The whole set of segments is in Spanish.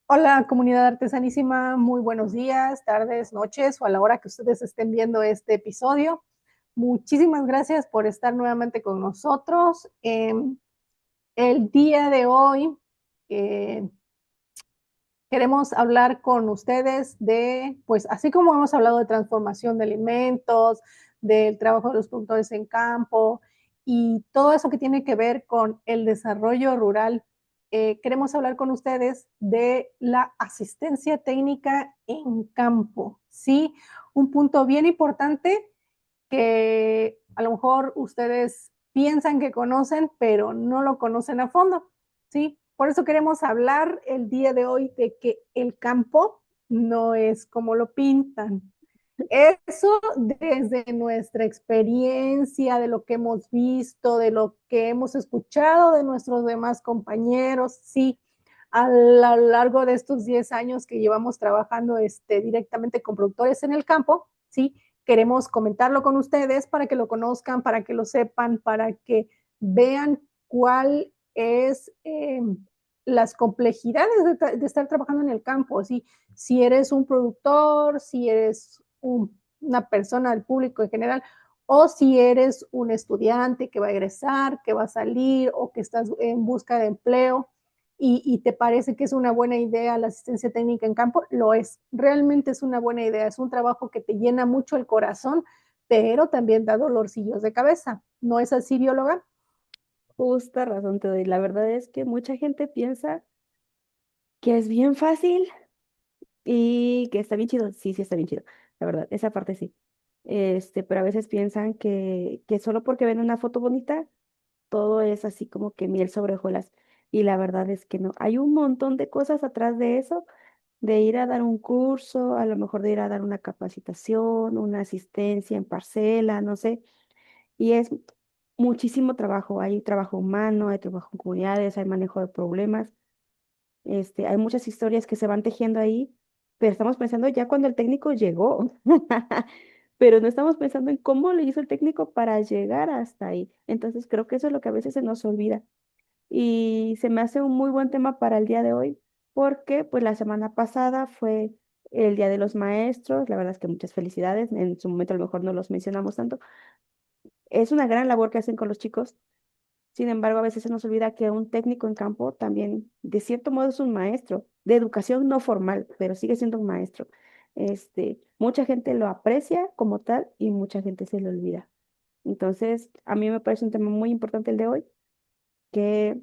Hola, comunidad artesanísima, muy buenos días, tardes, noches o a la hora que ustedes estén viendo este episodio. Muchísimas gracias por estar nuevamente con nosotros. El día de hoy eh, queremos hablar con ustedes de, pues así como hemos hablado de transformación de alimentos, del trabajo de los productores en campo y todo eso que tiene que ver con el desarrollo rural, queremos hablar con ustedes de la asistencia técnica en campo, ¿sí? Un punto bien importante que a lo mejor ustedes piensan que conocen, pero no lo conocen a fondo, ¿sí? Por eso queremos hablar el día de hoy de que el campo no es como lo pintan. Eso desde nuestra experiencia, de lo que hemos visto, de lo que hemos escuchado de nuestros demás compañeros, sí, a lo largo de estos 10 años que llevamos trabajando directamente con productores en el campo, sí, queremos comentarlo con ustedes para que lo conozcan, para que lo sepan, para que vean cuál es las complejidades de estar trabajando en el campo, ¿sí? Si eres un productor, si eres una persona del público en general, o si eres un estudiante que va a egresar, que va a salir o que estás en busca de empleo y te parece que es una buena idea la asistencia técnica en campo, lo es. Realmente es una buena idea. Es un trabajo que te llena mucho el corazón, pero también da dolorcillos de cabeza. ¿No es así, bióloga? Justa razón te doy. La verdad es que mucha gente piensa que es bien fácil y que está bien chido. Sí, sí está bien chido. La verdad, esa parte sí. Pero a veces piensan que solo porque ven una foto bonita, todo es así como que miel sobre hojuelas. Y la verdad es que no. Hay un montón de cosas atrás de eso, de ir a dar un curso, a lo mejor de ir a dar una capacitación, una asistencia en parcela, no sé. Y es muchísimo trabajo. Hay trabajo humano, hay trabajo en comunidades, hay manejo de problemas. Hay muchas historias que se van tejiendo ahí, pero estamos pensando ya cuando el técnico llegó. Pero no estamos pensando en cómo le hizo el técnico para llegar hasta ahí. Entonces creo que eso es lo que a veces se nos olvida. Y se me hace un muy buen tema para el día de hoy, porque pues la semana pasada fue el Día de los Maestros. La verdad es que muchas felicidades. En su momento a lo mejor no los mencionamos tanto. Es una gran labor que hacen con los chicos. Sin embargo, a veces se nos olvida que un técnico en campo también, de cierto modo, es un maestro de educación no formal, pero sigue siendo un maestro. Mucha gente lo aprecia como tal y mucha gente se lo olvida. Entonces, a mí me parece un tema muy importante el de hoy que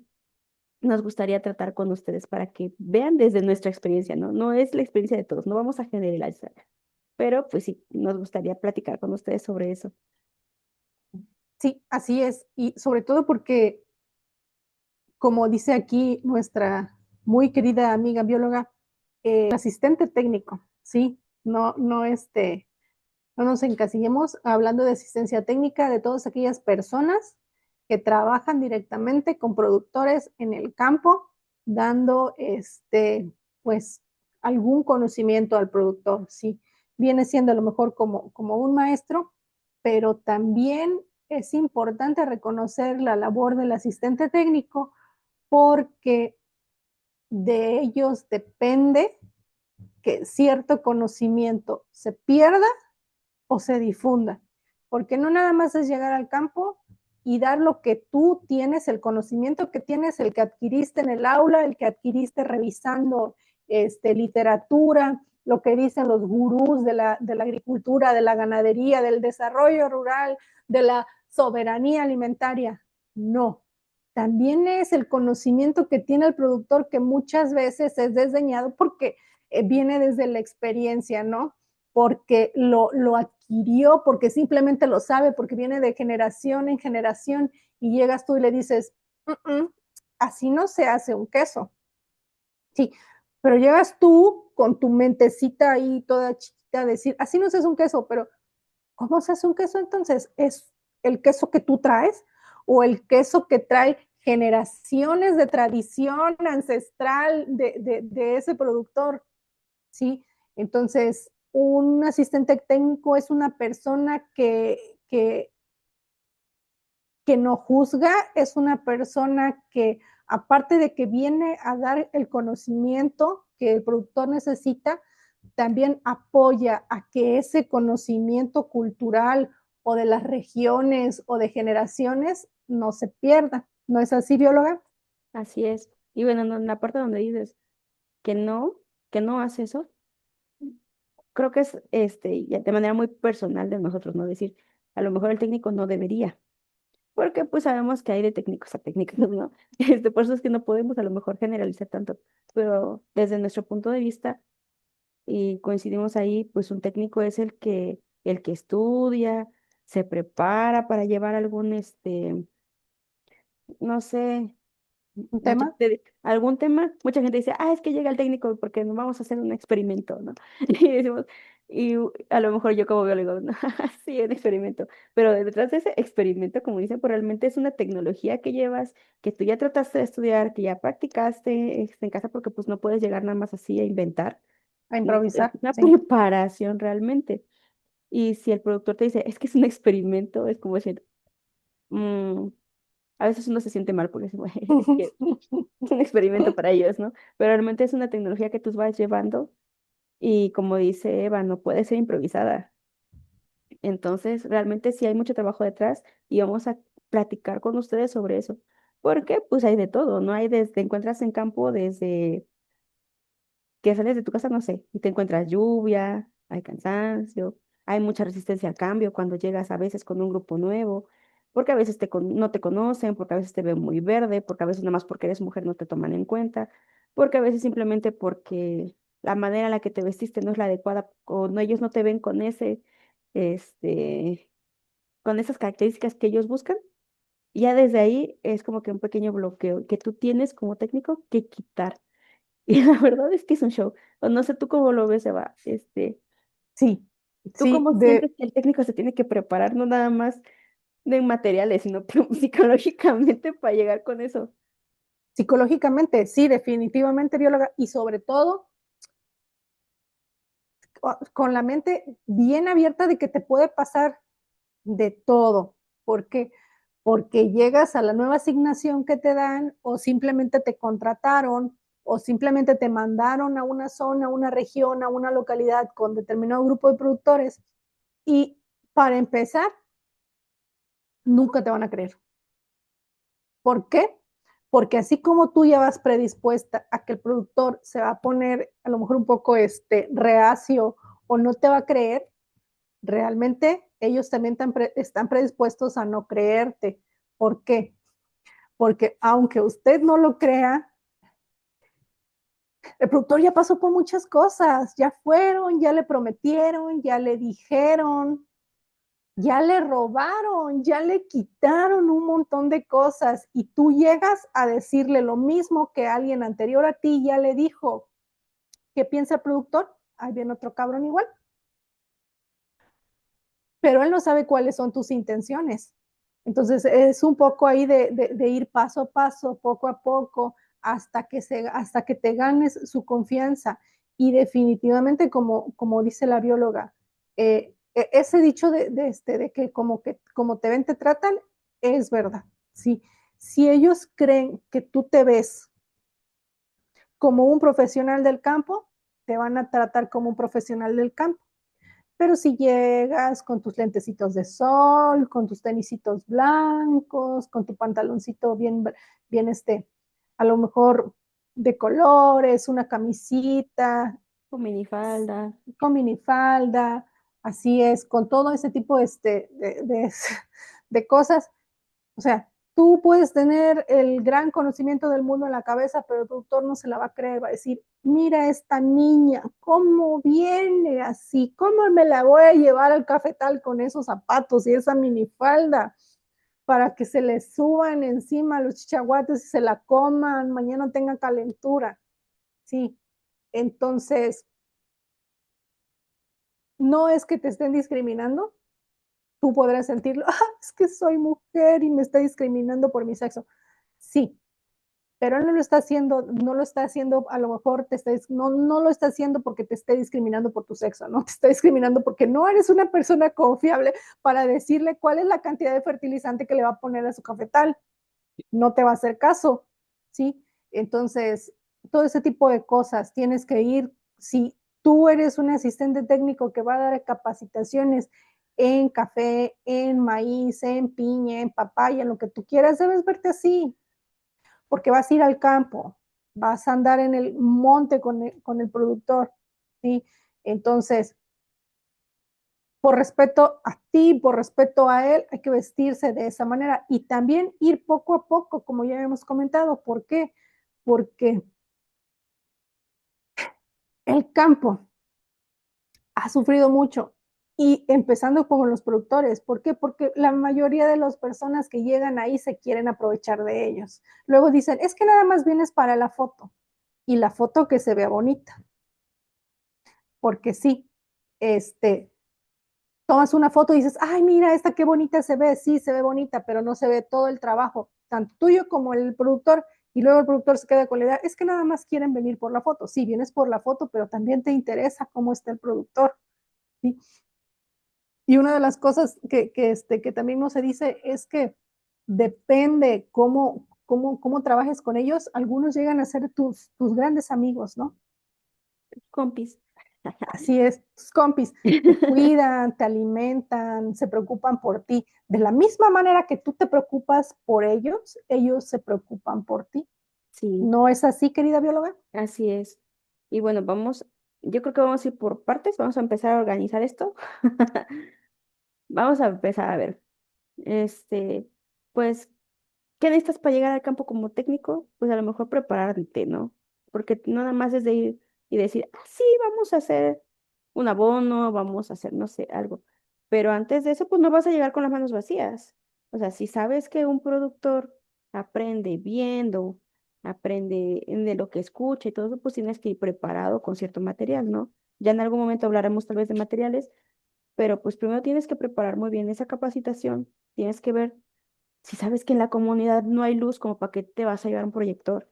nos gustaría tratar con ustedes para que vean desde nuestra experiencia, ¿no? No es la experiencia de todos, no vamos a generalizar, pero pues sí, nos gustaría platicar con ustedes sobre eso. Sí, así es. Y sobre todo porque, como dice aquí nuestra muy querida amiga bióloga, asistente técnico, ¿sí? No nos encasillemos hablando de asistencia técnica de todas aquellas personas que trabajan directamente con productores en el campo, dando pues algún conocimiento al productor, sí, viene siendo a lo mejor como un maestro, pero también es importante reconocer la labor del asistente técnico porque de ellos depende que cierto conocimiento se pierda o se difunda, porque no nada más es llegar al campo y dar lo que tú tienes, el conocimiento que tienes, el que adquiriste en el aula, el que adquiriste revisando literatura, lo que dicen los gurús de la agricultura, de la ganadería, del desarrollo rural, de la soberanía alimentaria. No, también es el conocimiento que tiene el productor que muchas veces es desdeñado porque viene desde la experiencia, ¿no? Porque lo adquirió, porque simplemente lo sabe, porque viene de generación en generación y llegas tú y le dices, así no se hace un queso. Sí, pero llegas tú con tu mentecita ahí toda chiquita a decir, así no se hace un queso, pero ¿cómo se hace un queso entonces? ¿Es el queso que tú traes o el queso que trae generaciones de tradición ancestral de ese productor? ¿Sí? Entonces, un asistente técnico es una persona que no juzga, es una persona que, aparte de que viene a dar el conocimiento, que el productor necesita, también apoya a que ese conocimiento cultural o de las regiones o de generaciones no se pierda. ¿No es así, bióloga? Así es. Y bueno, en la parte donde dices que que no hace eso, creo que es ya de manera muy personal de nosotros, ¿no? Decir, a lo mejor el técnico no debería, porque pues sabemos que hay de técnicos a técnicos, ¿no? Por eso es que no podemos a lo mejor generalizar tanto, pero desde nuestro punto de vista, y coincidimos ahí, pues un técnico es el que estudia, se prepara para llevar algún, no sé, ¿Un tema? algún tema. Mucha gente dice, es que llega el técnico porque nos vamos a hacer un experimento, ¿no? Y decimos, a lo mejor yo como biólogo, no, sí, un experimento, pero detrás de ese experimento, como dicen, pues realmente es una tecnología que llevas, que tú ya trataste de estudiar, que ya practicaste en casa, porque pues no puedes llegar nada más así a inventar, A ¿no? Es improvisar, una sí. preparación realmente. Y si el productor te dice, es que es un experimento, es como decir, "Mm", a veces uno se siente mal porque dice, "Bueno, es que es un experimento para ellos, ¿no? Pero realmente es una tecnología que tú vas llevando y como dice Eva, no puede ser improvisada. Entonces, realmente sí hay mucho trabajo detrás y vamos a platicar con ustedes sobre eso. Porque pues hay de todo, ¿no? Hay desde, encuentras en campo desde que sales de tu casa, no sé, y te encuentras lluvia, hay cansancio, hay mucha resistencia al cambio cuando llegas a veces con un grupo nuevo, porque a veces no te conocen, porque a veces te ven muy verde, porque a veces nada más porque eres mujer no te toman en cuenta, porque a veces simplemente porque la manera en la que te vestiste no es la adecuada, o no, ellos no te ven con este, con esas características que ellos buscan. Y ya desde ahí es como que un pequeño bloqueo que tú tienes como técnico que quitar. Y la verdad es que es un show. O no sé tú cómo lo ves, Eva. Sí, ¿Tú sí, cómo sientes que el técnico se tiene que preparar, no nada más de materiales, sino psicológicamente para llegar con eso? psicológicamente, sí, definitivamente, bióloga, y sobre todo con la mente bien abierta de que te puede pasar de todo. ¿Por qué? Porque llegas a la nueva asignación que te dan o simplemente te contrataron o simplemente te mandaron a una zona, a una región, a una localidad con determinado grupo de productores y para empezar, nunca te van a creer. ¿Por qué? Porque así como tú ya vas predispuesta a que el productor se va a poner a lo mejor un poco reacio o no te va a creer, realmente ellos también están predispuestos a no creerte. ¿Por qué? Porque aunque usted no lo crea, el productor ya pasó por muchas cosas, ya fueron, ya le prometieron, ya le dijeron, ya le robaron, ya le quitaron un montón de cosas y tú llegas a decirle lo mismo que alguien anterior a ti ya le dijo. ¿Qué piensa el productor? Ahí viene otro cabrón igual. Pero él no sabe cuáles son tus intenciones. Entonces es un poco ahí de ir paso a paso, poco a poco, hasta que te ganes su confianza. Y definitivamente, como dice la bióloga, ese dicho de que como te ven, te tratan, es verdad. Sí. Si ellos creen que tú te ves como un profesional del campo, te van a tratar como un profesional del campo. Pero si llegas con tus lentecitos de sol, con tus tenisitos blancos, con tu pantaloncito bien a lo mejor de colores, una camisita, Con minifalda. con minifalda, así es, con todo ese tipo de cosas, o sea, tú puedes tener el gran conocimiento del mundo en la cabeza, pero el productor no se la va a creer, va a decir, mira esta niña, cómo viene así, cómo me la voy a llevar al cafetal con esos zapatos y esa minifalda para que se le suban encima los chichaguates y se la coman, mañana tenga calentura. Sí, entonces, no es que te estén discriminando, tú podrás sentirlo, es que soy mujer y me está discriminando por mi sexo. Sí, pero él no lo está haciendo, no lo está haciendo, a lo mejor no lo está haciendo porque te esté discriminando por tu sexo, no te está discriminando porque no eres una persona confiable para decirle cuál es la cantidad de fertilizante que le va a poner a su cafetal. No te va a hacer caso, ¿sí? Entonces, todo ese tipo de cosas. Tienes que ir, si tú eres un asistente técnico que va a dar capacitaciones en café, en maíz, en piña, en papaya, en lo que tú quieras, debes verte así, porque vas a ir al campo, vas a andar en el monte con el productor, ¿sí? Entonces, por respeto a ti, por respeto a él, hay que vestirse de esa manera y también ir poco a poco, como ya hemos comentado. ¿Por qué? Porque el campo ha sufrido mucho y empezando con los productores. ¿Por qué? Porque la mayoría de las personas que llegan ahí se quieren aprovechar de ellos. Luego dicen, es que nada más vienes para la foto y la foto que se vea bonita. Porque sí, este, tomas una foto y dices, ay, mira, esta qué bonita se ve, sí, se ve bonita, pero no se ve todo el trabajo, tanto tuyo como el productor, y luego el productor se queda con la idea, es que nada más quieren venir por la foto. Sí, vienes por la foto, pero también te interesa cómo está el productor, ¿sí? Y una de las cosas que también no se dice es que depende cómo trabajes con ellos, algunos llegan a ser tus grandes amigos, ¿no? Compis. Así es, tus compis te cuidan, te alimentan, se preocupan por ti. De la misma manera que tú te preocupas por ellos se preocupan por ti. Sí, ¿No es así, querida bióloga? así es. Y bueno, yo creo que vamos a ir por partes, vamos a empezar a organizar esto. Vamos a empezar a ver, este, pues, ¿qué necesitas para llegar al campo como técnico? Pues a lo mejor prepararte, ¿no? Porque no nada más es de ir y decir, ah, sí, vamos a hacer un abono, vamos a hacer, no sé, algo. Pero antes de eso, pues no vas a llegar con las manos vacías. O sea, si sabes que un productor aprende viendo, aprende de lo que escucha y todo eso, pues tienes que ir preparado con cierto material, ¿no? Ya en algún momento hablaremos tal vez de materiales, pero pues primero tienes que preparar muy bien esa capacitación, tienes que ver si sabes que en la comunidad no hay luz, como para qué te vas a llevar un proyector,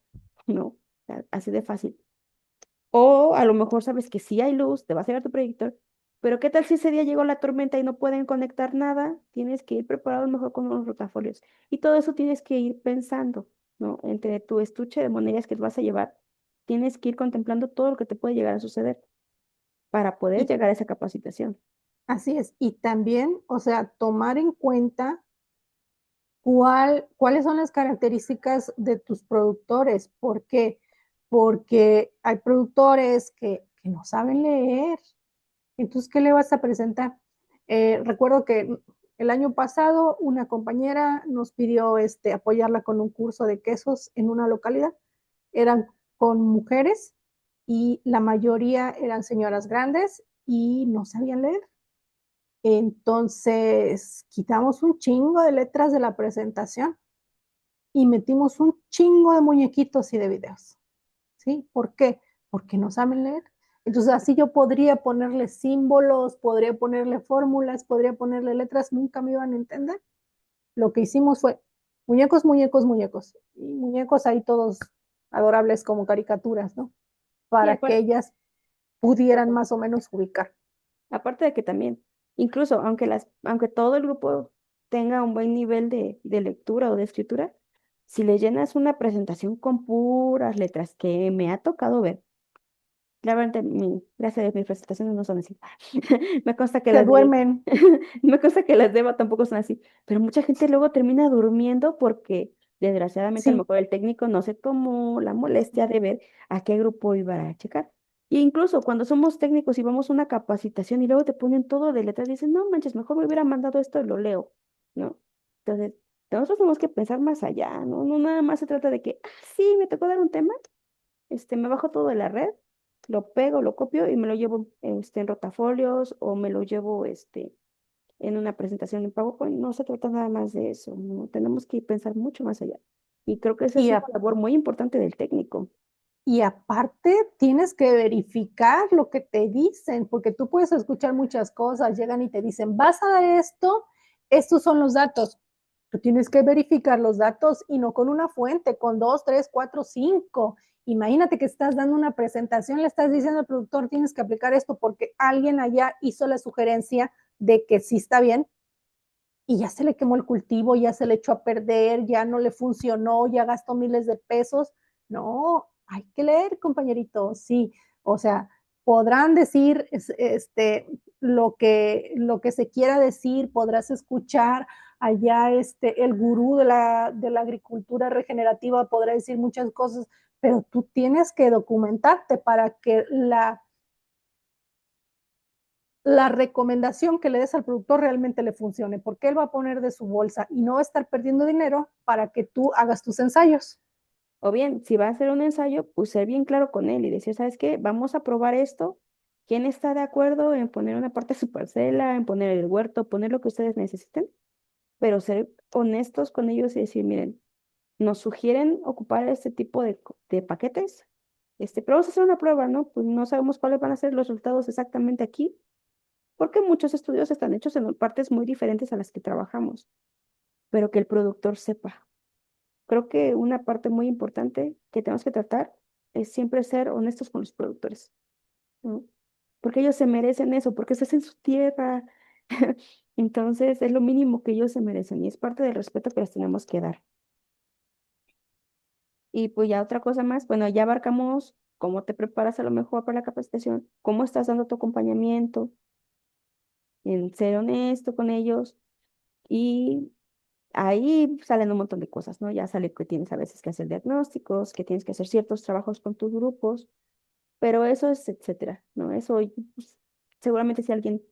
¿no? O sea, así de fácil. O a lo mejor sabes que sí hay luz, te vas a llevar tu proyector, pero ¿qué tal si ese día llegó la tormenta y no pueden conectar nada? Tienes que ir preparado mejor con unos rotafolios. Y todo eso tienes que ir pensando, ¿no? Entre tu estuche de monedas que te vas a llevar, tienes que ir contemplando todo lo que te puede llegar a suceder para poder Y llegar a esa capacitación. así es. Y también, o sea, tomar en cuenta cuáles son las características de tus productores. ¿Por qué? Porque hay productores que no saben leer. Entonces, ¿qué le vas a presentar? Recuerdo que el año pasado una compañera nos pidió apoyarla con un curso de quesos en una localidad. Eran con mujeres y la mayoría eran señoras grandes y no sabían leer. Entonces, quitamos un chingo de letras de la presentación y metimos un chingo de muñequitos y de videos. ¿Sí? ¿Por qué? Porque no saben leer. Entonces, así yo podría ponerle símbolos, podría ponerle fórmulas, podría ponerle letras, nunca me iban a entender. Lo que hicimos fue muñecos, muñecos, muñecos. Y muñecos ahí todos adorables como caricaturas, ¿no? Y Para que aparte, ellas pudieran más o menos ubicar. aparte de que también, incluso aunque todo el grupo tenga un buen nivel de lectura o de escritura, si le llenas una presentación con puras letras que me ha tocado ver, la verdad, gracias a Dios, mis presentaciones no son así. Me consta que Se las de, duermen. me consta que las de Eva tampoco son así, pero mucha gente luego termina durmiendo porque desgraciadamente a lo Sí, mejor el técnico no se tomó la molestia de ver a qué grupo iba a checar. Y incluso cuando somos técnicos y vamos a una capacitación y luego te ponen todo de letras, dices, no manches, mejor me hubiera mandado esto y lo leo, ¿no? Entonces, nosotros tenemos que pensar más allá, ¿no? No nada más se trata de que, ah, sí, me tocó dar un tema, me bajo todo de la red, lo pego, lo copio y me lo llevo en rotafolios o me lo llevo en una presentación en PowerPoint. No se trata nada más de eso, ¿no? Tenemos que pensar mucho más allá. Y creo que esa y, es una a- labor muy importante del técnico. y aparte tienes que verificar lo que te dicen, porque tú puedes escuchar muchas cosas, llegan y te dicen, vas a dar esto, estos son los datos. Tú tienes que verificar los datos y no con una fuente, con dos, tres, cuatro, cinco. Imagínate que estás dando una presentación, le estás diciendo al productor, tienes que aplicar esto porque alguien allá hizo la sugerencia de que sí está bien y ya se le quemó el cultivo, ya se le echó a perder, ya no le funcionó, ya gastó miles de pesos. No, hay que leer, compañerito, sí. O sea, podrán decir lo que se quiera decir, podrás escuchar allá el gurú de la agricultura regenerativa podrá decir muchas cosas, pero tú tienes que documentarte para que la recomendación que le des al productor realmente le funcione, porque él va a poner de su bolsa y no va a estar perdiendo dinero para que tú hagas tus ensayos. O bien, si va a hacer un ensayo, pues ser bien claro con él y decir, ¿sabes qué? Vamos a probar esto. ¿Quién está de acuerdo en poner una parte de su parcela, en poner el huerto, poner lo que ustedes necesiten? Pero ser honestos con ellos y decir, miren, nos sugieren ocupar este tipo de paquetes, pero vamos a hacer una prueba, ¿no? Pues no sabemos cuáles van a ser los resultados exactamente aquí, porque muchos estudios están hechos en partes muy diferentes a las que trabajamos, pero que el productor sepa. Creo que una parte muy importante que tenemos que tratar es siempre ser honestos con los productores, ¿no? Porque ellos se merecen eso, porque estás en su tierra. Entonces, es lo mínimo que ellos se merecen y es parte del respeto que les tenemos que dar. Y pues ya otra cosa más, bueno, ya abarcamos cómo te preparas a lo mejor para la capacitación, cómo estás dando tu acompañamiento, en ser honesto con ellos y ahí salen un montón de cosas, ¿no? Ya sale que tienes a veces que hacer diagnósticos, que tienes que hacer ciertos trabajos con tus grupos, pero eso es etcétera, ¿no? Eso pues, seguramente si alguien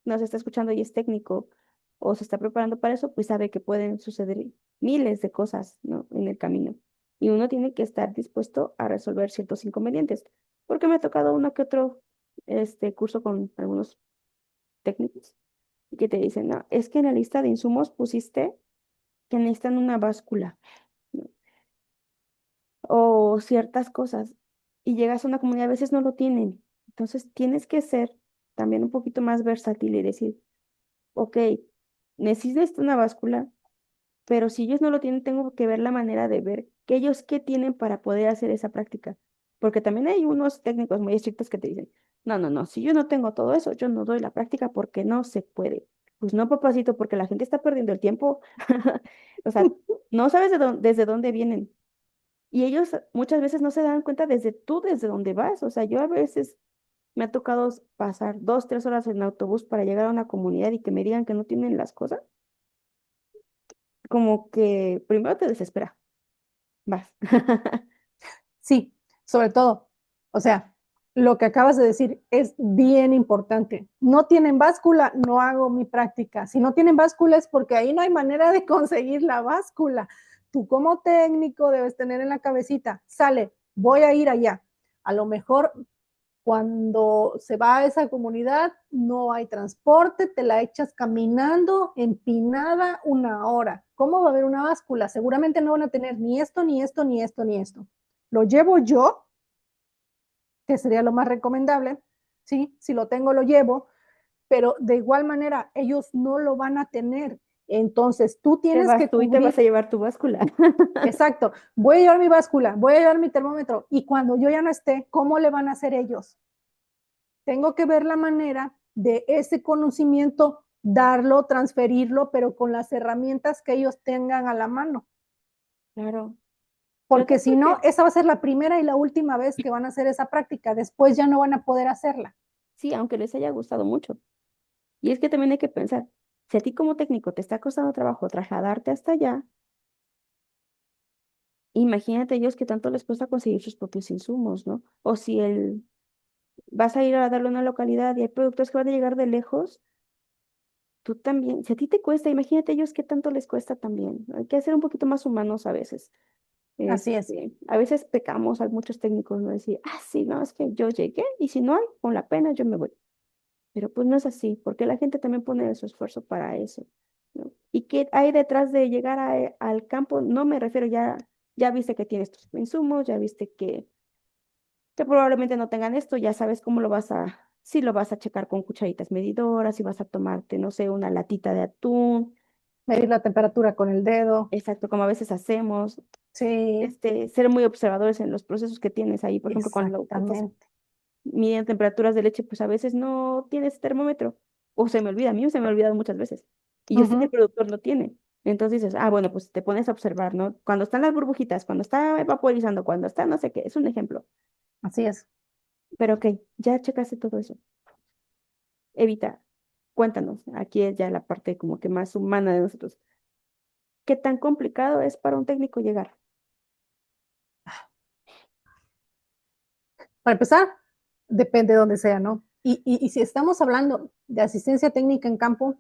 nos está escuchando y es técnico o se está preparando para eso, pues sabe que pueden suceder miles de cosas, ¿no? En el camino. Y uno tiene que estar dispuesto a resolver ciertos inconvenientes, porque me ha tocado uno que otro curso con algunos técnicos que te dicen, no, es que en la lista de insumos pusiste que necesitan una báscula, ¿no? O ciertas cosas y llegas a una comunidad, a veces no lo tienen. Entonces tienes que ser también un poquito más versátil y decir, ok, necesitas una báscula, pero si ellos no lo tienen, tengo que ver la manera de ver que ellos qué tienen para poder hacer esa práctica. Porque también hay unos técnicos muy estrictos que te dicen, no, no, no, si yo no tengo todo eso, yo no doy la práctica porque no se puede. Pues no, papacito, porque la gente está perdiendo el tiempo. O sea, no sabes desde dónde vienen. Y ellos muchas veces no se dan cuenta desde dónde vas. O sea, yo a veces me ha tocado pasar 2, 3 horas en autobús para llegar a una comunidad y que me digan que no tienen las cosas, como que primero te desespera, vas. Sí, sobre todo, o sea, lo que acabas de decir es bien importante. No tienen báscula, no hago mi práctica. Si no tienen báscula es porque ahí no hay manera de conseguir la báscula. Tú como técnico debes tener en la cabecita, sale, voy a ir allá. A lo mejor cuando se va a esa comunidad no hay transporte, te la echas caminando, empinada 1 hora. ¿Cómo va a haber una báscula? Seguramente no van a tener ni esto, ni esto, ni esto, ni esto. Lo llevo yo, que sería lo más recomendable, ¿sí? Si lo tengo, lo llevo, pero de igual manera ellos no lo van a tener. Entonces tú Te tienes vas que tú y te vas cubrir, a llevar tu báscula. exacto, voy a llevar mi báscula, voy a llevar mi termómetro y cuando yo ya no esté, ¿cómo le van a hacer ellos? Tengo que ver la manera de ese conocimiento, darlo, transferirlo, pero con las herramientas que ellos tengan a la mano. Claro. Yo Porque creo si no, que esa va a ser la primera y la última vez que van a hacer esa práctica. Después ya no van a poder hacerla. sí, aunque les haya gustado mucho. Y es que también hay que pensar, si a ti como técnico te está costando trabajo trasladarte hasta allá, imagínate ellos que tanto les cuesta conseguir sus propios insumos, ¿no? O si vas a ir a darle a una localidad y hay productores que van a llegar de lejos, tú también, si a ti te cuesta, imagínate ellos qué tanto les cuesta también. Hay que ser un poquito más humanos a veces. Así es. A veces pecamos a muchos técnicos, ¿no? Decir, ah, sí, no, es que yo llegué y si no hay, con la pena yo me voy. Pero pues no es así, porque la gente también pone su esfuerzo para eso, ¿no? ¿Y qué hay detrás de llegar al campo? No me refiero ya viste que tienes tus insumos, ya viste que probablemente no tengan esto, ya sabes cómo si lo vas a checar con cucharitas medidoras, si vas a tomarte, no sé, una latita de atún, Medir la temperatura con el dedo. exacto, como a veces hacemos, Sí, ser muy observadores en los procesos que tienes ahí, por ejemplo, cuando estás exactamente. midiendo temperaturas de leche, pues a veces no tienes termómetro, o se me olvida, a mí se me ha olvidado muchas veces, y yo sé que el Ujú. productor lo tiene. Entonces dices, ah, bueno, pues te pones a observar, ¿no? Cuando están las burbujitas, cuando está vaporizando, cuando está no sé qué, es un ejemplo. Así es. Pero ok, ya checaste todo eso. Evita, cuéntanos, aquí es ya la parte como que más humana de nosotros. ¿Qué tan complicado es para un técnico llegar? Para empezar, depende de dónde sea, ¿no? Y si estamos hablando de asistencia técnica en campo,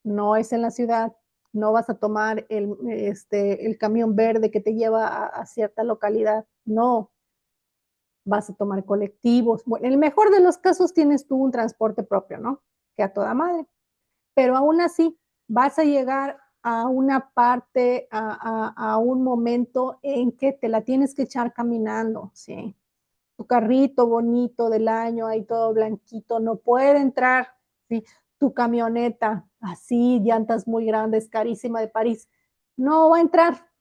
no es en la ciudad, no vas a tomar el camión verde que te lleva a cierta localidad, no, vas a tomar colectivos. Bueno, en el mejor de los casos tienes tú un transporte propio, ¿no? Que a toda madre, pero aún así vas a llegar a una parte, a un momento en que te la tienes que echar caminando, ¿sí? Tu carrito bonito del año, ahí todo blanquito, no puede entrar, ¿sí? Tu camioneta, así, llantas muy grandes, carísima de París, no va a entrar,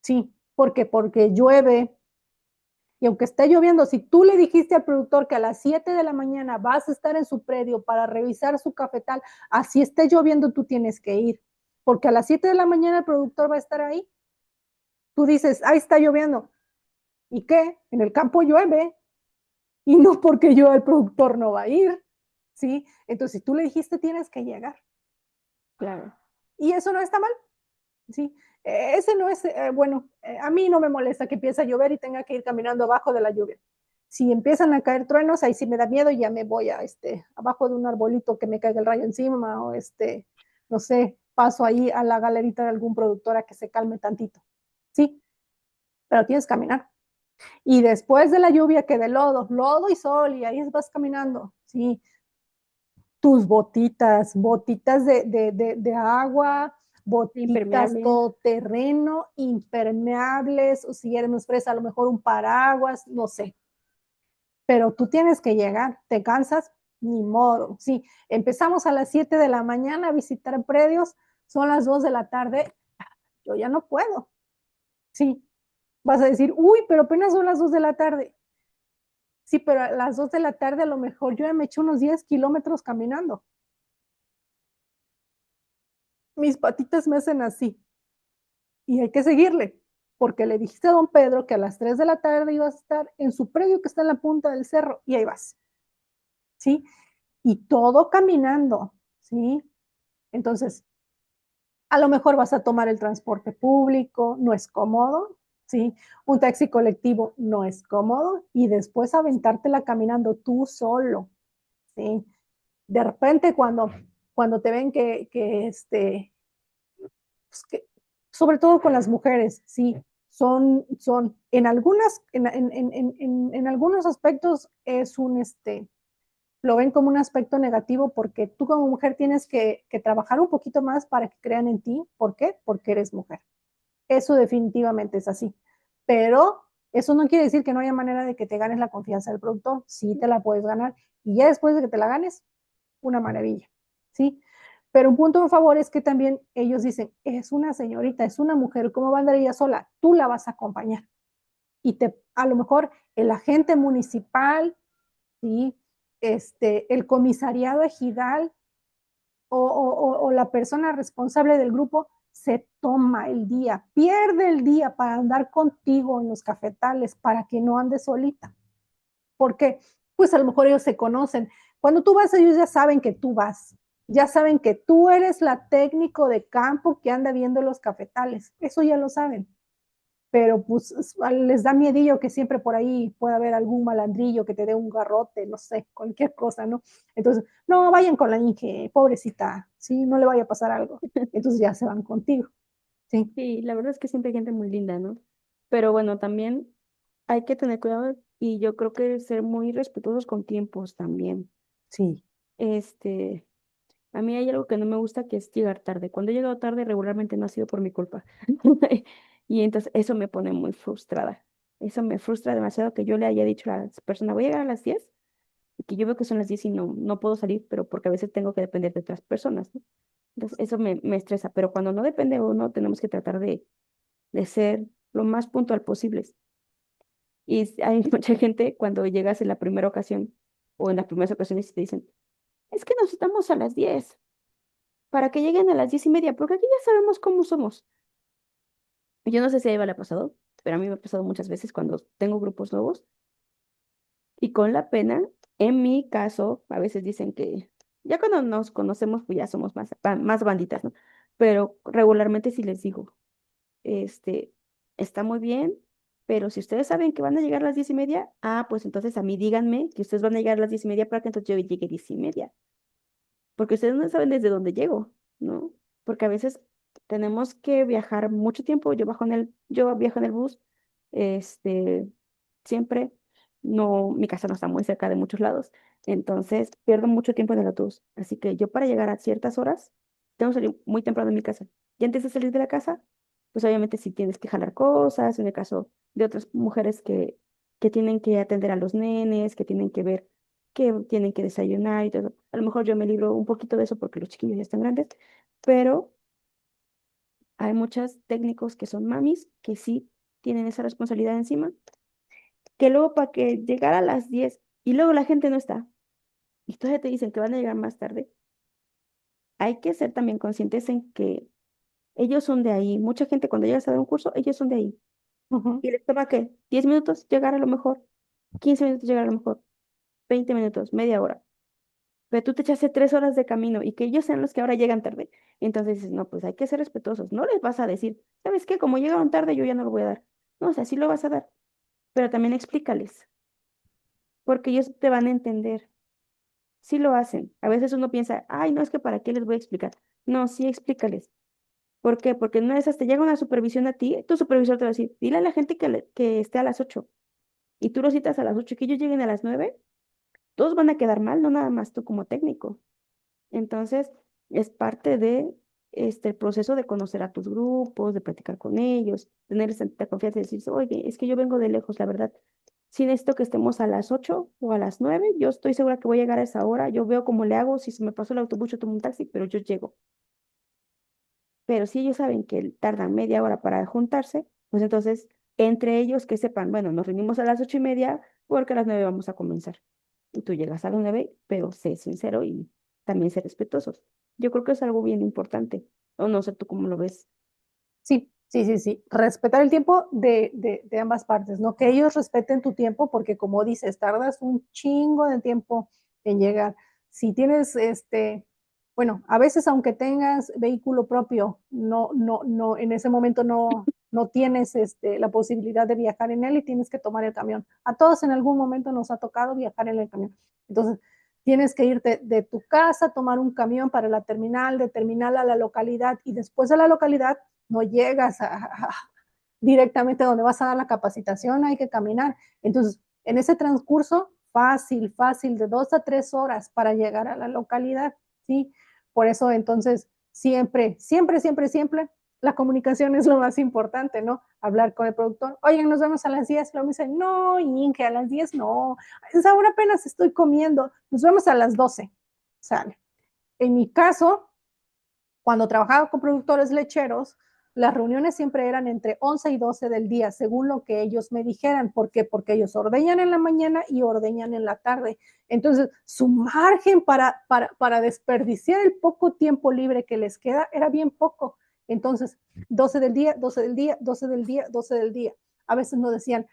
¿sí? Porque llueve, y aunque esté lloviendo, si tú le dijiste al productor que a las 7 de la mañana vas a estar en su predio para revisar su cafetal, así esté lloviendo, tú tienes que ir, porque a las 7 de la mañana el productor va a estar ahí. Tú dices, ahí está lloviendo. ¿Y qué? En el campo llueve, y no porque yo el productor no va a ir, ¿sí? Entonces, si tú le dijiste, tienes que llegar. Claro, Y eso no está mal, ¿sí? Ese no es, bueno, a mí no me molesta que empiece a llover y tenga que ir caminando abajo de la lluvia. Si empiezan a caer truenos, ahí sí me da miedo y ya me voy a, abajo de un arbolito que me caiga el rayo encima o, no sé, paso ahí a la galerita de algún productor a que se calme tantito, ¿sí? Pero tienes que caminar. Y después de la lluvia que de lodo, lodo y sol, y ahí vas caminando, ¿sí? Tus botitas, botitas de agua, botitas impermeable. todoterreno, impermeables, o si eres más fresa, a lo mejor un paraguas, no sé. Pero tú tienes que llegar, te cansas, ni modo. Sí, empezamos a las 7 de la mañana a visitar predios, son las 2 de la tarde, yo ya no puedo. Sí, vas a decir, uy, pero apenas son las 2 de la tarde. Sí, pero a las 2 de la tarde a lo mejor yo ya me eché unos 10 kilómetros caminando. Mis patitas me hacen así y hay que seguirle, porque le dijiste a don Pedro que a las 3 de la tarde ibas a estar en su predio que está en la punta del cerro y ahí vas, ¿sí? Y todo caminando, ¿sí? Entonces, a lo mejor vas a tomar el transporte público, no es cómodo, ¿sí? Un taxi colectivo no es cómodo y después aventártela caminando tú solo, ¿sí? De repente cuando te ven pues sobre todo con las mujeres, sí, son en algunos aspectos es lo ven como un aspecto negativo porque tú como mujer tienes que trabajar un poquito más para que crean en ti. ¿Por qué? Porque eres mujer. Eso definitivamente es así. Pero eso no quiere decir que no haya manera de que te ganes la confianza del productor. Sí te la puedes ganar. Y ya después de que te la ganes, una maravilla. ¿Sí? Pero un punto a favor es que también ellos dicen, es una señorita, es una mujer, ¿cómo va a andar ella sola? Tú la vas a acompañar. Y a lo mejor el agente municipal, ¿sí? El comisariado ejidal o la persona responsable del grupo se toma el día, pierde el día para andar contigo en los cafetales, para que no andes solita. Porque, pues a lo mejor ellos se conocen. Cuando tú vas, ellos ya saben que tú vas, ya saben que tú eres la técnico de campo que anda viendo los cafetales. Eso ya lo saben. Pero pues les da miedillo que siempre por ahí pueda haber algún malandrillo que te dé un garrote, no sé, cualquier cosa, ¿no? Entonces, no, vayan con la Inge, pobrecita, ¿sí? No le vaya a pasar algo. Entonces ya se van contigo, ¿sí? Sí, la verdad es que siempre hay gente muy linda, ¿no? Pero bueno, también hay que tener cuidado y yo creo que ser muy respetuosos con tiempos también. Sí. Este, a mí hay algo que no me gusta que es llegar tarde. Cuando he llegado tarde regularmente no ha sido por mi culpa. Y entonces eso me pone muy frustrada. Eso me frustra demasiado que yo le haya dicho a la persona, voy a llegar a las 10 y que yo veo que son las 10 y no puedo salir, pero porque a veces tengo que depender de otras personas, ¿no? Entonces eso me estresa, pero cuando no depende de uno tenemos que tratar de ser lo más puntual posibles. Y hay mucha gente cuando llegas en la primera ocasión o en las primeras ocasiones y te dicen, es que nos estamos a las 10 para que lleguen a las 10:30, porque aquí ya sabemos cómo somos. Yo no sé si a Eva le ha pasado, pero a mí me ha pasado muchas veces cuando tengo grupos nuevos y con la pena, en mi caso, a veces dicen que ya cuando nos conocemos, pues ya somos más banditas, ¿no? Pero regularmente sí les digo, este, está muy bien, pero si ustedes saben que van a llegar a las 10:30, pues entonces a mí díganme que ustedes van a llegar a las 10:30 para que entonces yo llegue 10:30, porque ustedes no saben desde dónde llego, ¿no? Porque a veces tenemos que viajar mucho tiempo, yo viajo en el bus, este, siempre, no, mi casa no está muy cerca de muchos lados, entonces pierdo mucho tiempo en el autobús, así que yo para llegar a ciertas horas, tengo que salir muy temprano de mi casa. Y antes de salir de la casa, pues obviamente si tienes que jalar cosas, en el caso de otras mujeres que tienen que atender a los nenes, que tienen que ver que tienen que desayunar y todo. A lo mejor yo me libro un poquito de eso porque los chiquillos ya están grandes, pero hay muchos técnicos que son mamis que sí tienen esa responsabilidad encima, que luego para que llegar a las 10 y luego la gente no está y todavía te dicen que van a llegar más tarde, hay que ser también conscientes en que ellos son de ahí. Mucha gente cuando llega a dar un curso, ellos son de ahí. Ujú. ¿Y les toma qué? 10 minutos llegar a lo mejor, 15 minutos llegar a lo mejor, 20 minutos, media hora. Pero tú te echaste 3 horas de camino y que ellos sean los que ahora llegan tarde. Entonces dices, no, pues hay que ser respetuosos. No les vas a decir, ¿sabes qué? Como llegaron tarde, yo ya no lo voy a dar. No, o sea, sí lo vas a dar, pero también explícales, porque ellos te van a entender. Sí lo hacen. A veces uno piensa, ay, no, es que para qué les voy a explicar. No, sí explícales. ¿Por qué? Porque en una de esas te llega una supervisión a ti, tu supervisor te va a decir, dile a la gente que esté a las 8 y tú lo citas a las 8 y que ellos lleguen a las 9, todos van a quedar mal, no nada más tú como técnico. Entonces, es parte de el proceso de conocer a tus grupos, de platicar con ellos, tener esa confianza y decir, oye, es que yo vengo de lejos, la verdad. Si necesito que estemos a las 8 o a las 9, yo estoy segura que voy a llegar a esa hora. Yo veo cómo le hago, si se me pasó el autobús, yo tomo un taxi, pero yo llego. Pero si ellos saben que tardan media hora para juntarse, pues entonces, entre ellos que sepan, bueno, nos reunimos a las 8:30 porque a las 9 vamos a comenzar. Y tú llegas a las 9, pero sé sincero y también sé respetuosos. Yo creo que es algo bien importante. O no sé tú cómo lo ves. Sí, sí, sí, sí. Respetar el tiempo de ambas partes, ¿no? Que ellos respeten tu tiempo porque como dices, tardas un chingo de tiempo en llegar. Si tienes, bueno, a veces aunque tengas vehículo propio, no, en ese momento no tienes la posibilidad de viajar en él y tienes que tomar el camión. A todos en algún momento nos ha tocado viajar en el camión. Entonces, tienes que irte de tu casa, tomar un camión para la terminal, de terminal a la localidad y después de la localidad no llegas directamente a donde vas a dar la capacitación, hay que caminar. Entonces, en ese transcurso, fácil, de 2 a 3 horas para llegar a la localidad, ¿sí? Por eso, entonces, siempre, la comunicación es lo más importante, ¿no? Hablar con el productor, oigan, nos vemos a las 10, luego me dicen, no, Inge, a las 10 no, es ahora apenas estoy comiendo, nos vemos a las 12, sale. En mi caso, cuando trabajaba con productores lecheros, las reuniones siempre eran entre 11 y 12 del día, según lo que ellos me dijeran. ¿Por qué? Porque ellos ordeñan en la mañana y ordeñan en la tarde. Entonces, su margen para desperdiciar el poco tiempo libre que les queda era bien poco. Entonces, 12 del día, 12 del día, 12 del día, 12 del día. A veces nos decían,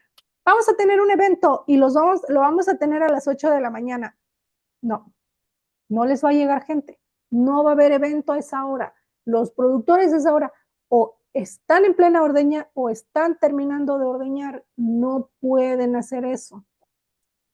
vamos a tener un evento y lo vamos a tener a las 8 de la mañana. No, no les va a llegar gente, no va a haber evento a esa hora. Los productores a esa hora o están en plena ordeña o están terminando de ordeñar, no pueden hacer eso.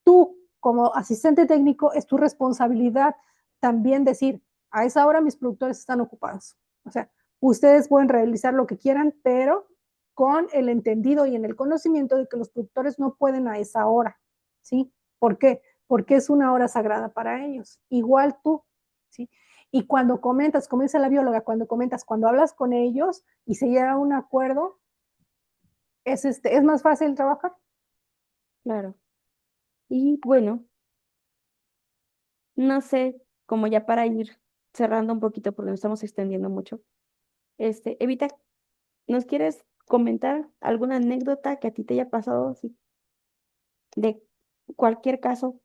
Tú, como asistente técnico, es tu responsabilidad también decir, a esa hora mis productores están ocupados. O sea, ustedes pueden realizar lo que quieran, pero con el entendido y en el conocimiento de que los productores no pueden a esa hora, ¿sí? ¿Por qué? Porque es una hora sagrada para ellos. Igual tú, ¿sí? Y cuando comentas, como dice la bióloga, cuando hablas con ellos y se llega a un acuerdo, es más fácil trabajar. Claro. Y bueno, no sé, como ya para ir cerrando un poquito porque nos estamos extendiendo mucho. Evita, ¿nos quieres comentar alguna anécdota que a ti te haya pasado así, de cualquier caso?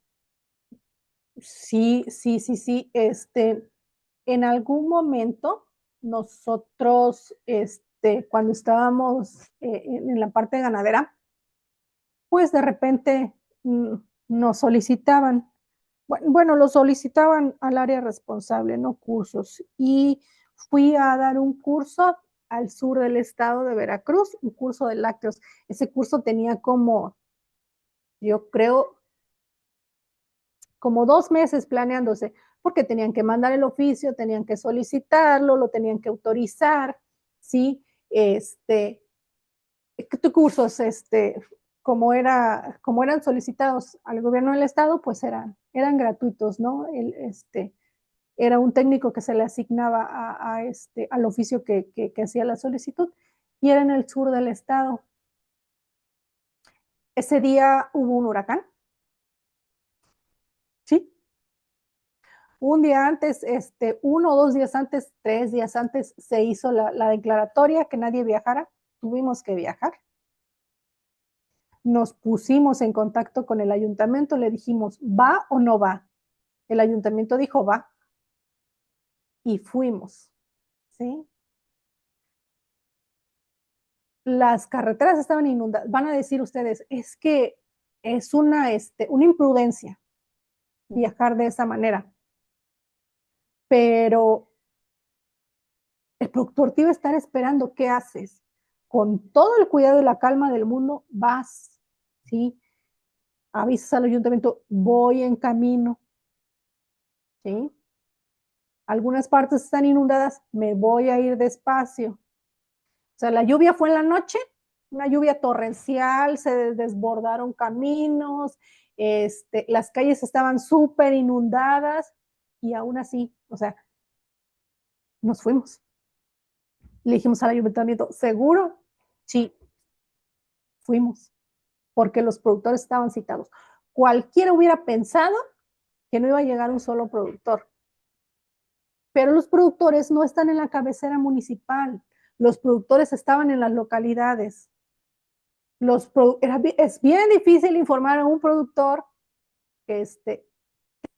Sí, sí, sí, sí. En algún momento, nosotros, cuando estábamos en la parte ganadera, pues de repente mm, nos solicitaban, bueno, lo solicitaban al área responsable, no cursos, y fui a dar un curso al sur del estado de Veracruz, un curso de lácteos. Ese curso tenía como, yo creo, como 2 meses planeándose, porque tenían que mandar el oficio, tenían que solicitarlo, lo tenían que autorizar, ¿sí? Cursos, como eran solicitados al gobierno del estado, pues eran gratuitos, ¿no? Era un técnico que se le asignaba al oficio que hacía la solicitud, y era en el sur del estado. Ese día hubo un huracán, ¿sí? Un día antes, 1 o 2 días antes, 3 días antes, se hizo la declaratoria que nadie viajara. Tuvimos que viajar. Nos pusimos en contacto con el ayuntamiento, le dijimos, ¿va o no va? El ayuntamiento dijo, va, y fuimos, ¿sí? Las carreteras estaban inundadas. Van a decir ustedes, es que es una imprudencia viajar de esa manera, pero el productor te iba a estar esperando. ¿Qué haces? Con todo el cuidado y la calma del mundo, vas, ¿sí? Avisas al ayuntamiento, voy en camino, ¿sí? Algunas partes están inundadas, me voy a ir despacio. O sea, la lluvia fue en la noche, una lluvia torrencial, se desbordaron caminos, las calles estaban súper inundadas, y aún así, o sea, nos fuimos. Le dijimos al ayuntamiento, ¿seguro? Sí, fuimos, porque los productores estaban citados. Cualquiera hubiera pensado que no iba a llegar un solo productor, pero los productores no están en la cabecera municipal, los productores estaban en las localidades. Es bien difícil informar a un productor que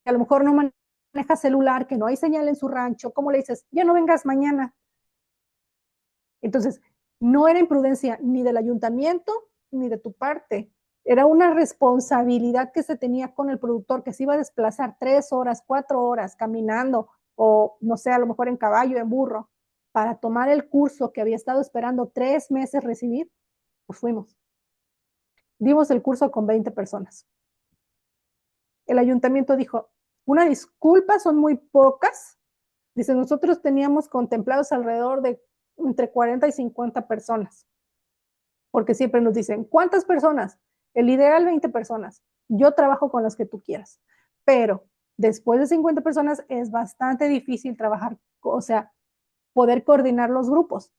a lo mejor no maneja celular, que no hay señal en su rancho. ¿Cómo le dices? Ya no vengas mañana. Entonces, no era imprudencia ni del ayuntamiento ni de tu parte. Era una responsabilidad que se tenía con el productor, que se iba a desplazar 3 horas, 4 horas caminando, o no sé, a lo mejor en caballo, en burro, para tomar el curso que había estado esperando 3 meses recibir. Pues fuimos. Dimos el curso con 20 personas. El ayuntamiento dijo, una disculpa, son muy pocas. Dice, nosotros teníamos contemplados alrededor de entre 40 y 50 personas, porque siempre nos dicen, ¿cuántas personas? El ideal 20 personas. Yo trabajo con las que tú quieras, pero después de 50 personas es bastante difícil trabajar, o sea, poder coordinar los grupos,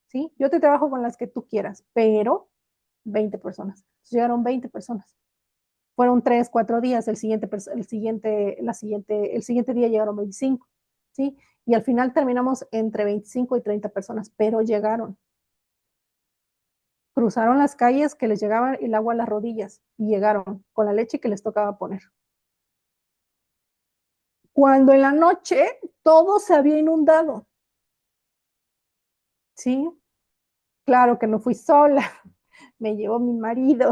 ¿sí? Yo te trabajo con las que tú quieras, pero 20 personas. Entonces, llegaron 20 personas. Fueron 3, 4 días, el siguiente día llegaron 25, ¿sí? Y al final terminamos entre 25 y 30 personas, pero llegaron. Cruzaron las calles que les llegaba el agua a las rodillas y llegaron con la leche que les tocaba poner. Cuando en la noche todo se había inundado, ¿sí? Claro que no fui sola, me llevó mi marido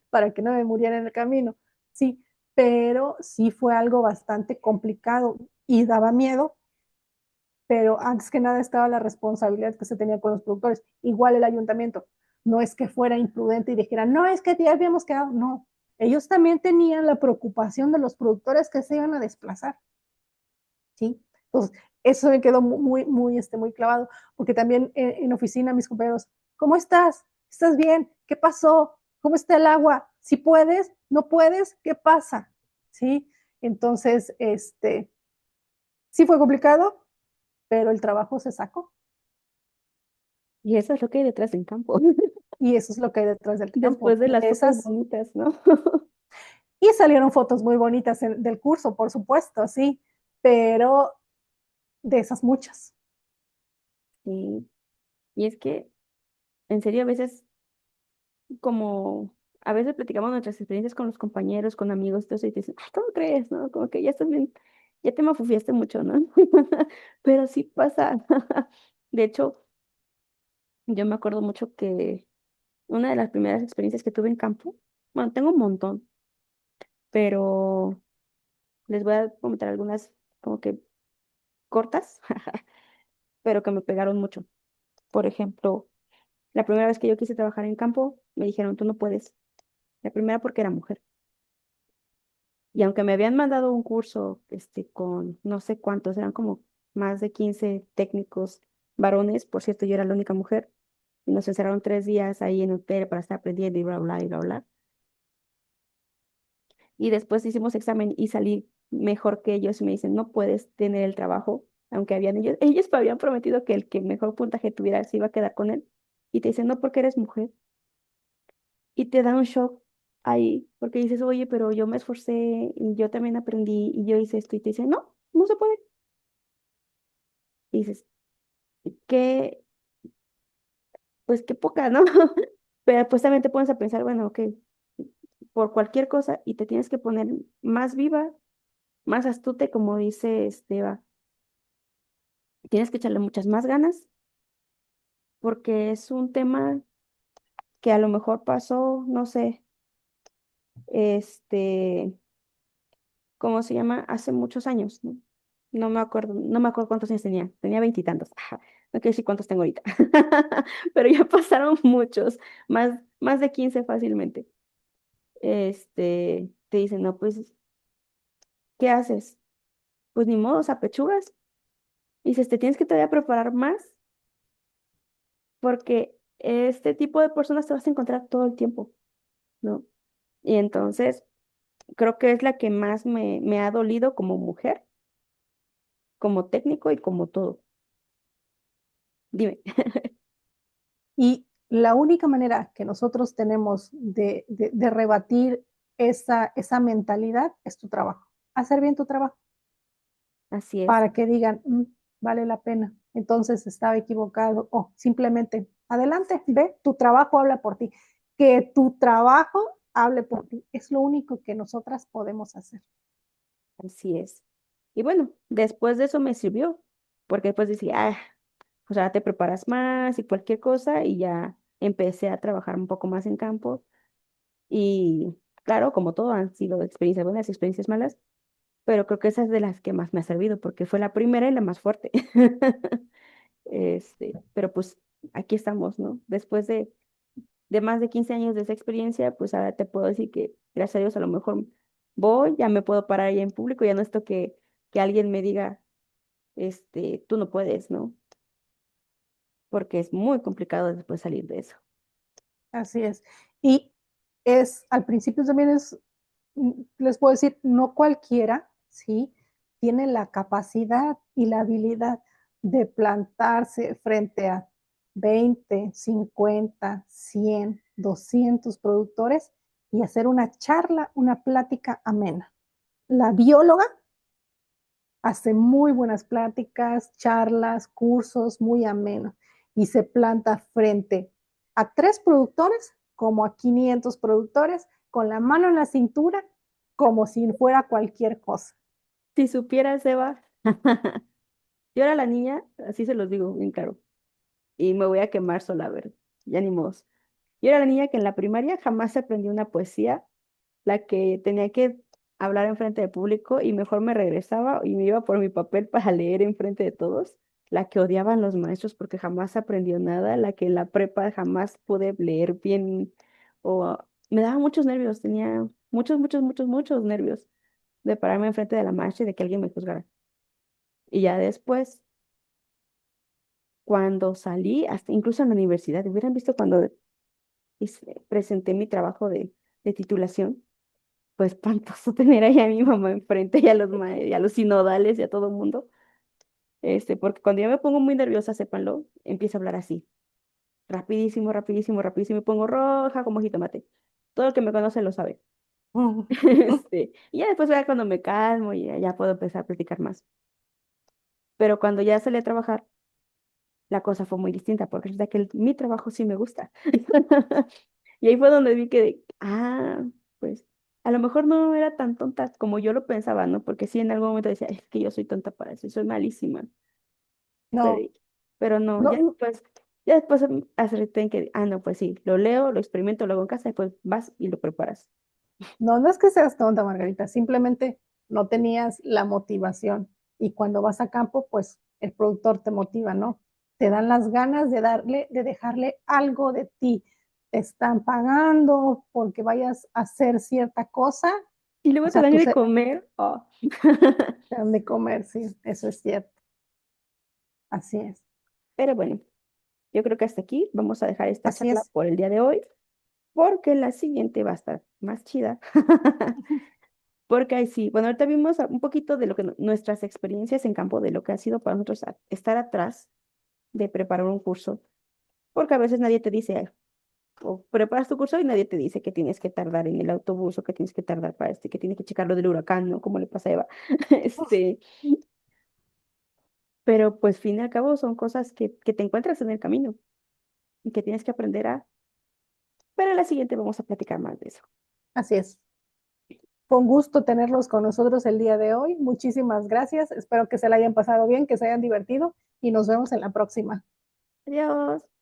para que no me muriera en el camino, sí, pero sí fue algo bastante complicado y daba miedo, pero antes que nada estaba la responsabilidad que se tenía con los productores. Igual el ayuntamiento, no es que fuera imprudente y dijera, no, es que ya habíamos quedado, no, ellos también tenían la preocupación de los productores que se iban a desplazar, ¿sí? Entonces, eso me quedó muy clavado, porque también en oficina mis compañeros, ¿cómo estás? ¿Estás bien? ¿Qué pasó? ¿Cómo está el agua? Si puedes, no puedes, ¿qué pasa? ¿Sí? Entonces, sí fue complicado, pero el trabajo se sacó. Y eso es lo que hay detrás del campo. Y eso es lo que hay detrás del campo. Después de las fotos Esas, bonitas, ¿no? y salieron fotos muy bonitas del curso, por supuesto, sí, pero de esas muchas. Y, y es que, en serio, a veces, como, a veces platicamos nuestras experiencias con los compañeros, con amigos, todo eso, y te dicen, ay, ¿cómo crees? ¿No? Como que ya estás bien. Ya te mafufiaste mucho, ¿no? Pero sí pasa. De hecho, yo me acuerdo mucho que una de las primeras experiencias que tuve en campo, bueno, tengo un montón, pero les voy a comentar algunas como que cortas, pero que me pegaron mucho. Por ejemplo, la primera vez que yo quise trabajar en campo, me dijeron, tú no puedes. La primera porque era mujer. Y aunque me habían mandado un curso, con no sé cuántos, eran como más de 15 técnicos varones, por cierto, yo era la única mujer, y nos encerraron 3 días ahí en el hotel para estar aprendiendo y bla, bla, y bla, bla. Y después hicimos examen y salí mejor que ellos y me dicen, no puedes tener el trabajo, aunque ellos me habían prometido que el que mejor puntaje tuviera se iba a quedar con él. Y te dicen, no, porque eres mujer. Y te da un shock ahí, porque dices, oye, pero yo me esforcé y yo también aprendí y yo hice esto. Y te dicen, no, no se puede. Y dices, qué, pues qué poca, ¿no? Pero pues también te pones a pensar, bueno, ok, por cualquier cosa y te tienes que poner más viva, más astute, como dice Esteba. Tienes que echarle muchas más ganas porque es un tema que a lo mejor pasó, no sé, este, ¿cómo se llama? Hace muchos años, ¿no? No me acuerdo cuántos años tenía veintitantos, ajá, no quiero decir cuántos tengo ahorita, pero ya pasaron muchos, más de 15 fácilmente. Te dicen, no, pues, ¿qué haces? Pues ni modo, o sea, pechugas. Y dices, te tienes que todavía preparar más porque este tipo de personas te vas a encontrar todo el tiempo, ¿no? Y entonces, creo que es la que más me ha dolido como mujer, como técnico y como todo. Dime. Y la única manera que nosotros tenemos de rebatir esa mentalidad es tu trabajo. Hacer bien tu trabajo Así es, para que digan, vale la pena. Entonces estaba equivocado. O simplemente, adelante, ve, tu trabajo habla por ti. Que tu trabajo hable por ti. Es lo único que nosotras podemos hacer. así es. Y bueno, después de eso me sirvió, porque después decía, o sea, te preparas más y cualquier cosa, y ya empecé a trabajar un poco más en campo. Y claro, como todo, han sido experiencias buenas y experiencias malas, pero creo que esa es de las que más me ha servido, porque fue la primera y la más fuerte. Pero pues aquí estamos, ¿no? Después de más de 15 años de esa experiencia, pues ahora te puedo decir que gracias a Dios a lo mejor voy, ya me puedo parar ahí en público, ya no esto que alguien me diga, tú no puedes, ¿no? Porque es muy complicado después salir de eso. Así es. Y al principio también les puedo decir, no cualquiera, ¿sí? Tiene la capacidad y la habilidad de plantarse frente a 20, 50, 100, 200 productores y hacer una charla, una plática amena. La bióloga hace muy buenas pláticas, charlas, cursos, muy amenos y se planta frente a 3 productores como a 500 productores con la mano en la cintura como si fuera cualquier cosa. Si supieras, Eva, yo era la niña, así se los digo bien claro, y me voy a quemar sola, a ver, ya ni modos. Yo era la niña que en la primaria jamás aprendió una poesía, la que tenía que hablar en frente del público y mejor me regresaba y me iba por mi papel para leer en frente de todos, la que odiaban los maestros porque jamás aprendió nada, la que en la prepa jamás pude leer bien, o me daba muchos nervios, tenía muchos, muchos, muchos, muchos nervios de pararme enfrente de la maestra y de que alguien me juzgara. Y ya después, cuando salí, hasta incluso en la universidad, hubieran visto cuando presenté mi trabajo de titulación, pues espantoso tener ahí a mi mamá enfrente y y a los sinodales y a todo el mundo. Porque cuando yo me pongo muy nerviosa, sépanlo, empiezo a hablar así, rapidísimo, rapidísimo, rapidísimo, me pongo roja como jitomate. Todo el que me conoce lo sabe. Y ya después ya cuando me calmo y ya puedo empezar a platicar más. Pero cuando ya salí a trabajar, la cosa fue muy distinta, porque resulta que mi trabajo sí me gusta. Y ahí fue donde vi que, pues, a lo mejor no era tan tonta como yo lo pensaba, ¿no? Porque sí, en algún momento decía, es que yo soy tonta para eso y soy malísima. Pero, No, pero no, no, ya después acerté en que, no, pues sí, lo leo, lo experimento, lo hago en casa, después vas y lo preparas. no es que seas tonta, Margarita, simplemente no tenías la motivación. Y cuando vas a campo, pues el productor te motiva, ¿no? Te dan las ganas de darle, de dejarle algo de ti. Te están pagando porque vayas a hacer cierta cosa, Y o luego te sea, dan de comer. Oh. te dan de comer, sí, eso es cierto. Así es. Pero bueno, yo creo que hasta aquí vamos a dejar esta Así charla es. por el día de hoy, porque la siguiente va a estar más chida. Porque ahí sí, bueno, ahorita vimos un poquito de lo que nuestras experiencias en campo, de lo que ha sido para nosotros estar atrás de preparar un curso, porque a veces nadie te dice, o preparas tu curso y nadie te dice que tienes que tardar en el autobús o que tienes que tardar para que tienes que checar lo del huracán, ¿no? Como le pasa a Eva. Este, pero pues fin y al cabo son cosas que te encuentras en el camino y que tienes que aprender a. Pero en la siguiente vamos a platicar más de eso. Así es. Fue un gusto tenerlos con nosotros el día de hoy. Muchísimas gracias. Espero que se la hayan pasado bien, que se hayan divertido y nos vemos en la próxima. Adiós.